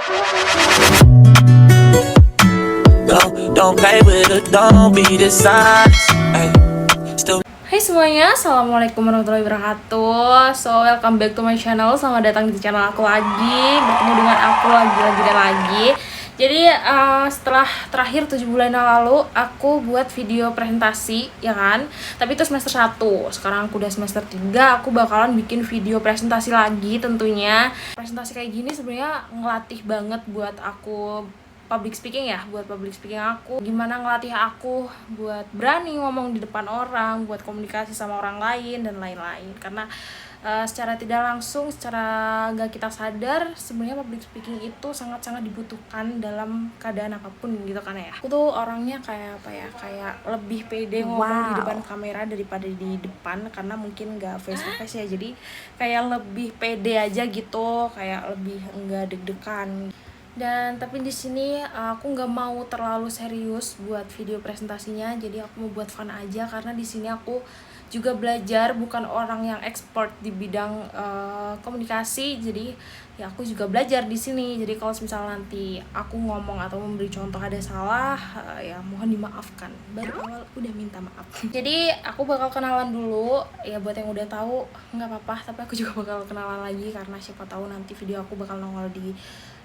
Don't play with it, don't be dishonest. Ay, still. Hai semuanya, assalamualaikum warahmatullahi wabarakatuh. So welcome back to my channel. Selamat datang di channel aku lagi. Bertemu dengan aku lagi. Jadi setelah terakhir 7 bulan yang lalu aku buat video presentasi, ya kan. Tapi itu semester 1. Sekarang aku udah semester 3. Aku bakalan bikin video presentasi lagi tentunya. Presentasi kayak gini sebenarnya ngelatih banget buat aku public speaking ya, buat public speaking aku. Gimana ngelatih aku buat berani ngomong di depan orang, buat komunikasi sama orang lain dan lain-lain. Karena secara tidak langsung, secara gak kita sadar, sebenarnya public speaking itu sangat-sangat dibutuhkan dalam keadaan apapun gitu kan ya. Aku tuh orangnya kayak apa ya, kayak lebih pede ngomong di depan kamera daripada di depan, karena mungkin gak face to face ya. Jadi kayak lebih pede aja gitu, kayak lebih enggak deg-degan. Dan tapi di sini aku nggak mau terlalu serius buat video presentasinya, jadi aku mau buat fun aja. Karena di sini aku juga belajar, bukan orang yang expert di bidang komunikasi, jadi ya aku juga belajar di sini. Jadi kalau misalnya nanti aku ngomong atau memberi contoh ada salah, ya mohon dimaafkan. Baru awal udah minta maaf. Jadi aku bakal kenalan dulu ya, buat yang udah tahu nggak apa-apa, tapi aku juga bakal kenalan lagi karena siapa tahu nanti video aku bakal nongol di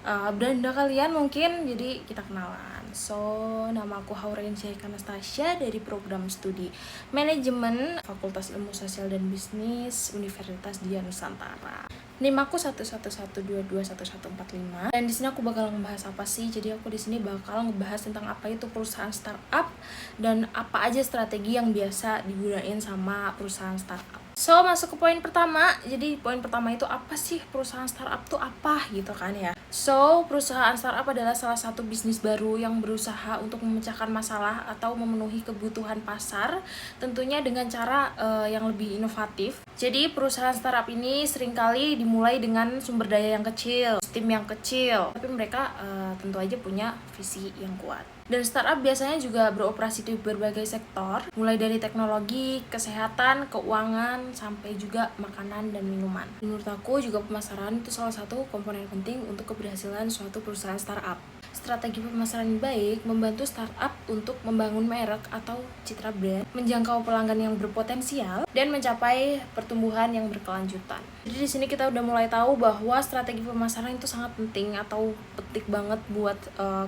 beranda kalian mungkin. Jadi kita kenalan. So, nama aku Haurensya Anastasia dari program studi manajemen Fakultas Ilmu Sosial dan Bisnis Universitas Dian Nusantara. NIM aku 111221145. Dan di sini aku bakal ngebahas apa sih? Jadi aku di sini bakal ngebahas tentang apa itu perusahaan startup dan apa aja strategi yang biasa digunain sama perusahaan startup. So, masuk ke poin pertama. Jadi poin pertama itu apa sih perusahaan startup tuh apa gitu kan ya. So, perusahaan startup adalah salah satu bisnis baru yang berusaha untuk memecahkan masalah atau memenuhi kebutuhan pasar, tentunya dengan cara yang lebih inovatif. Jadi perusahaan startup ini seringkali dimulai dengan sumber daya yang kecil, tim yang kecil, tapi mereka tentu aja punya visi yang kuat. Dan startup biasanya juga beroperasi di berbagai sektor, mulai dari teknologi, kesehatan, keuangan, sampai juga makanan dan minuman. Menurut aku juga pemasaran itu salah satu komponen penting untuk keberhasilan suatu perusahaan startup. Strategi pemasaran yang baik membantu startup untuk membangun merek atau citra brand, menjangkau pelanggan yang berpotensial, dan mencapai pertumbuhan yang berkelanjutan. Jadi di sini kita udah mulai tahu bahwa strategi pemasaran itu sangat penting atau penting banget buat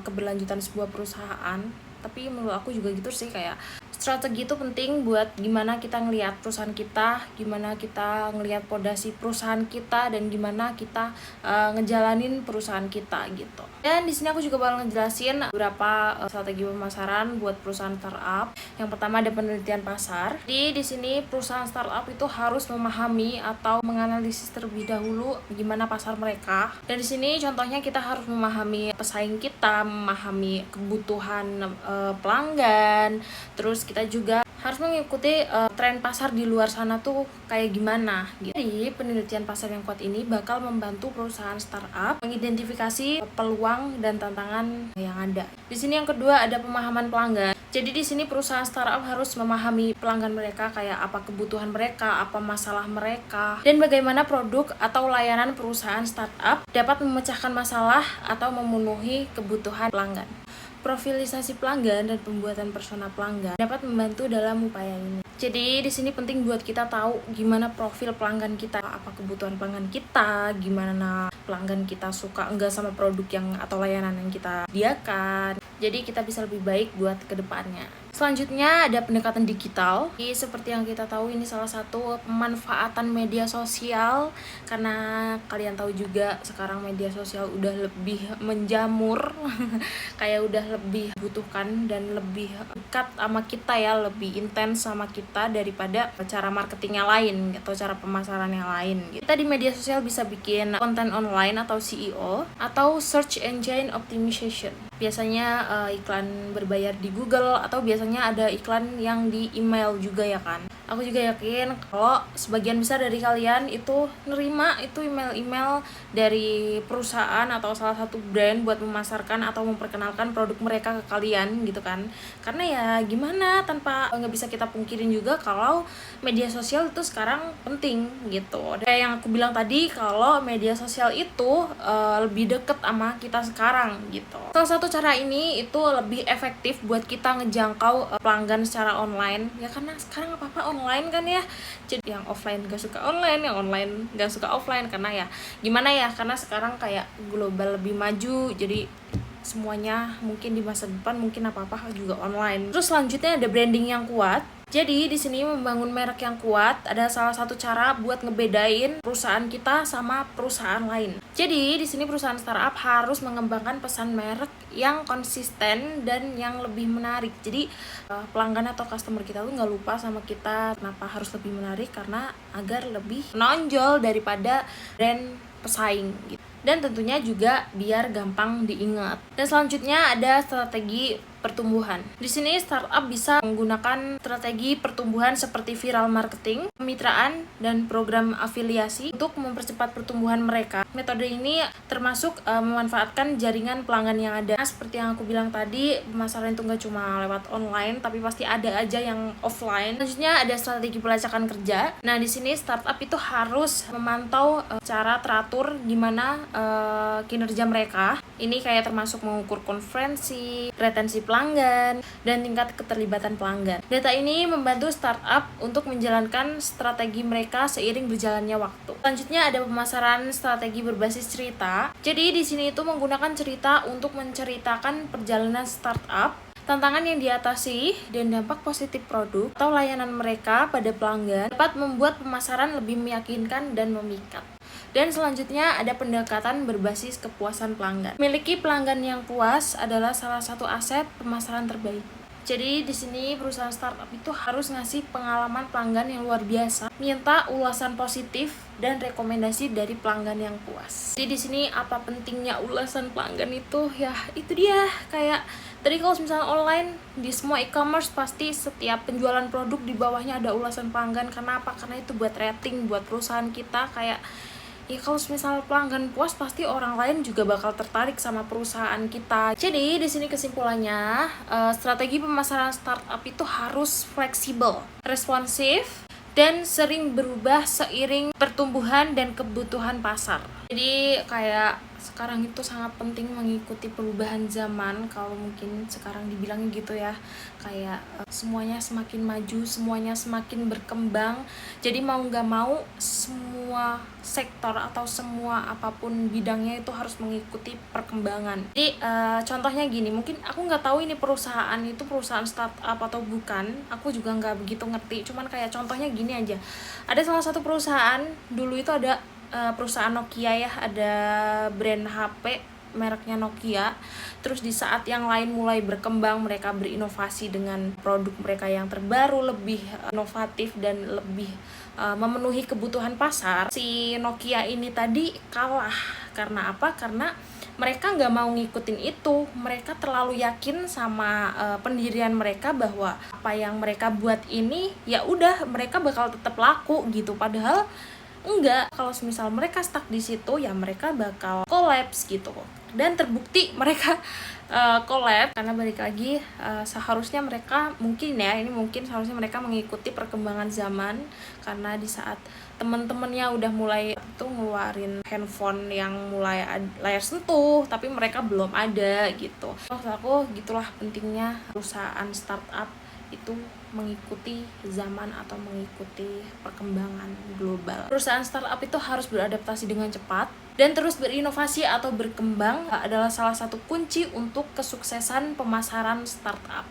keberlanjutan sebuah perusahaan. Tapi menurut aku juga gitu sih, kayak strategi itu penting buat gimana kita ngelihat perusahaan kita, gimana kita ngelihat pondasi perusahaan kita, dan gimana kita ngejalanin perusahaan kita gitu. Dan di sini aku juga bakal ngejelasin beberapa strategi pemasaran buat perusahaan startup. Yang pertama ada penelitian pasar. Jadi di sini perusahaan startup itu harus memahami atau menganalisis terlebih dahulu gimana pasar mereka. Dan di sini contohnya kita harus memahami pesaing kita, memahami kebutuhan pelanggan, terus kita juga harus mengikuti tren pasar di luar sana tuh kayak gimana gitu. Jadi penelitian pasar yang kuat ini bakal membantu perusahaan startup mengidentifikasi peluang dan tantangan yang ada. Di sini yang kedua ada pemahaman pelanggan. Jadi di sini perusahaan startup harus memahami pelanggan mereka, kayak apa kebutuhan mereka, apa masalah mereka, dan bagaimana produk atau layanan perusahaan startup dapat memecahkan masalah atau memenuhi kebutuhan pelanggan. Profilisasi pelanggan dan pembuatan persona pelanggan dapat membantu dalam upaya ini. Jadi di sini penting buat kita tahu gimana profil pelanggan kita, apa kebutuhan pelanggan kita, gimana pelanggan kita suka enggak sama produk yang atau layanan yang kita sediakan. Jadi kita bisa lebih baik buat kedepannya. Selanjutnya ada pendekatan digital. Jadi seperti yang kita tahu, ini salah satu pemanfaatan media sosial, karena kalian tahu juga sekarang media sosial udah lebih menjamur kayak udah lebih butuhkan dan lebih dekat sama kita ya, lebih intens sama kita daripada cara marketing yang lain atau cara pemasaran yang lain gitu. Kita di media sosial bisa bikin konten online atau SEO atau search engine optimization. biasanya iklan berbayar di Google, atau biasanya ada iklan yang di email juga ya kan. Aku juga yakin kalau sebagian besar dari kalian itu nerima itu email-email dari perusahaan atau salah satu brand buat memasarkan atau memperkenalkan produk mereka ke kalian gitu kan. Karena ya gimana, tanpa nggak bisa kita pungkirin juga kalau media sosial itu sekarang penting gitu. Kayak yang aku bilang tadi, kalau media sosial itu lebih deket sama kita sekarang gitu. Salah satu cara ini itu lebih efektif buat kita ngejangkau pelanggan secara online ya, karena sekarang apa-apa online kan ya. Jadi yang offline gak suka online, yang online gak suka offline, karena ya gimana ya, karena sekarang kayak global lebih maju, jadi semuanya mungkin di masa depan mungkin apa-apa juga online. Terus selanjutnya ada branding yang kuat. Jadi di sini membangun merek yang kuat ada salah satu cara buat ngebedain perusahaan kita sama perusahaan lain. Jadi di sini perusahaan startup harus mengembangkan pesan merek yang konsisten dan yang lebih menarik. Jadi pelanggan atau customer kita tuh nggak lupa sama kita. Kenapa harus lebih menarik? Karena agar lebih menonjol daripada brand pesaing gitu. Dan tentunya juga biar gampang diingat. Dan selanjutnya ada strategi pertumbuhan. Di sini startup bisa menggunakan strategi pertumbuhan seperti viral marketing, kemitraan, dan program afiliasi untuk mempercepat pertumbuhan mereka. Metode ini termasuk memanfaatkan jaringan pelanggan yang ada. Nah, seperti yang aku bilang tadi, pemasaran itu nggak cuma lewat online, tapi pasti ada aja yang offline. Selanjutnya ada strategi pelacakan kerja. Nah, di sini startup itu harus memantau secara teratur gimana kinerja mereka. Ini kayak termasuk mengukur konferensi, retensi pelanggan, dan tingkat keterlibatan pelanggan. Data ini membantu startup untuk menjalankan strategi mereka seiring berjalannya waktu. Selanjutnya ada pemasaran strategi berbasis cerita. Jadi di sini itu menggunakan cerita untuk menceritakan perjalanan startup, tantangan yang diatasi, dan dampak positif produk atau layanan mereka pada pelanggan dapat membuat pemasaran lebih meyakinkan dan memikat. Dan selanjutnya ada pendekatan berbasis kepuasan pelanggan. Memiliki pelanggan yang puas adalah salah satu aset pemasaran terbaik. Jadi di sini perusahaan startup itu harus ngasih pengalaman pelanggan yang luar biasa, minta ulasan positif dan rekomendasi dari pelanggan yang puas. Jadi di sini apa pentingnya ulasan pelanggan itu? Ya itu dia, kayak tadi kalau misalnya online di semua e-commerce pasti setiap penjualan produk di bawahnya ada ulasan pelanggan. Karena apa? Karena itu buat rating buat perusahaan kita, kayak ya kalau misal pelanggan puas pasti orang lain juga bakal tertarik sama perusahaan kita. Jadi di sini kesimpulannya, strategi pemasaran startup itu harus fleksibel, responsif, dan sering berubah seiring pertumbuhan dan kebutuhan pasar. Jadi kayak sekarang itu sangat penting mengikuti perubahan zaman, kalau mungkin sekarang dibilangnya gitu ya, kayak semuanya semakin maju, semuanya semakin berkembang. Jadi mau nggak mau semua sektor atau semua apapun bidangnya itu harus mengikuti perkembangan. Jadi contohnya gini, mungkin aku nggak tahu ini perusahaan itu perusahaan startup atau bukan, aku juga nggak begitu ngerti, cuman kayak contohnya gini aja, ada salah satu perusahaan dulu itu ada perusahaan Nokia ya, ada brand HP mereknya Nokia. Terus di saat yang lain mulai berkembang, mereka berinovasi dengan produk mereka yang terbaru, lebih inovatif dan lebih memenuhi kebutuhan pasar. Si Nokia ini tadi kalah. Karena apa? Karena mereka nggak mau ngikutin itu. Mereka terlalu yakin sama pendirian mereka bahwa apa yang mereka buat ini ya udah mereka bakal tetap laku gitu. Padahal enggak, kalau misal mereka stuck di situ ya mereka bakal collapse gitu. Dan terbukti mereka collapse karena balik lagi seharusnya mereka seharusnya mereka mengikuti perkembangan zaman. Karena di saat teman-temannya udah mulai tuh ngeluarin handphone yang mulai layar sentuh, tapi mereka belum ada gitu. Maksud aku gitulah pentingnya perusahaan startup itu mengikuti zaman atau mengikuti perkembangan global. Perusahaan startup itu harus beradaptasi dengan cepat dan terus berinovasi atau berkembang adalah salah satu kunci untuk kesuksesan pemasaran startup.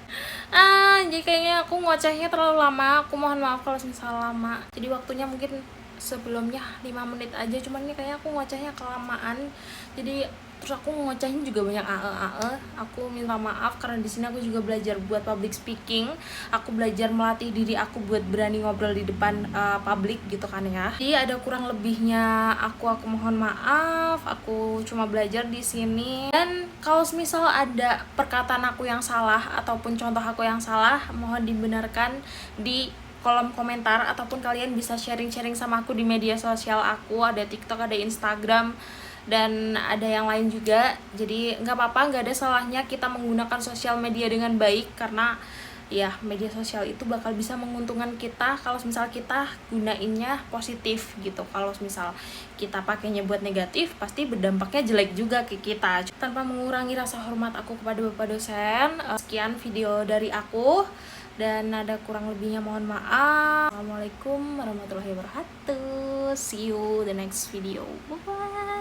Jadi kayaknya aku ngocehnya terlalu lama. Aku mohon maaf kalau misalnya lama. Jadi waktunya mungkin sebelumnya 5 menit aja, cuman ini kayaknya aku ngocehnya kelamaan. Jadi terus aku ngocehnya juga banyak aku minta maaf karena di sini aku juga belajar buat public speaking, aku belajar melatih diri aku buat berani ngobrol di depan publik gitu kan ya. Jadi ada kurang lebihnya aku mohon maaf, aku cuma belajar di sini. Dan kalau misal ada perkataan aku yang salah ataupun contoh aku yang salah, mohon dibenarkan di kolom komentar, ataupun kalian bisa sharing-sharing sama aku di media sosial aku, ada TikTok, ada Instagram, dan ada yang lain juga. Jadi nggak apa-apa, nggak ada salahnya kita menggunakan sosial media dengan baik, karena ya media sosial itu bakal bisa menguntungkan kita kalau misal kita gunainnya positif gitu. Kalau misal kita pakainya buat negatif, pasti berdampaknya jelek juga ke kita. Tanpa mengurangi rasa hormat aku kepada Bapak dosen, sekian video dari aku, dan ada kurang lebihnya mohon maaf. Assalamualaikum warahmatullahi wabarakatuh. See you the next video. Bye bye.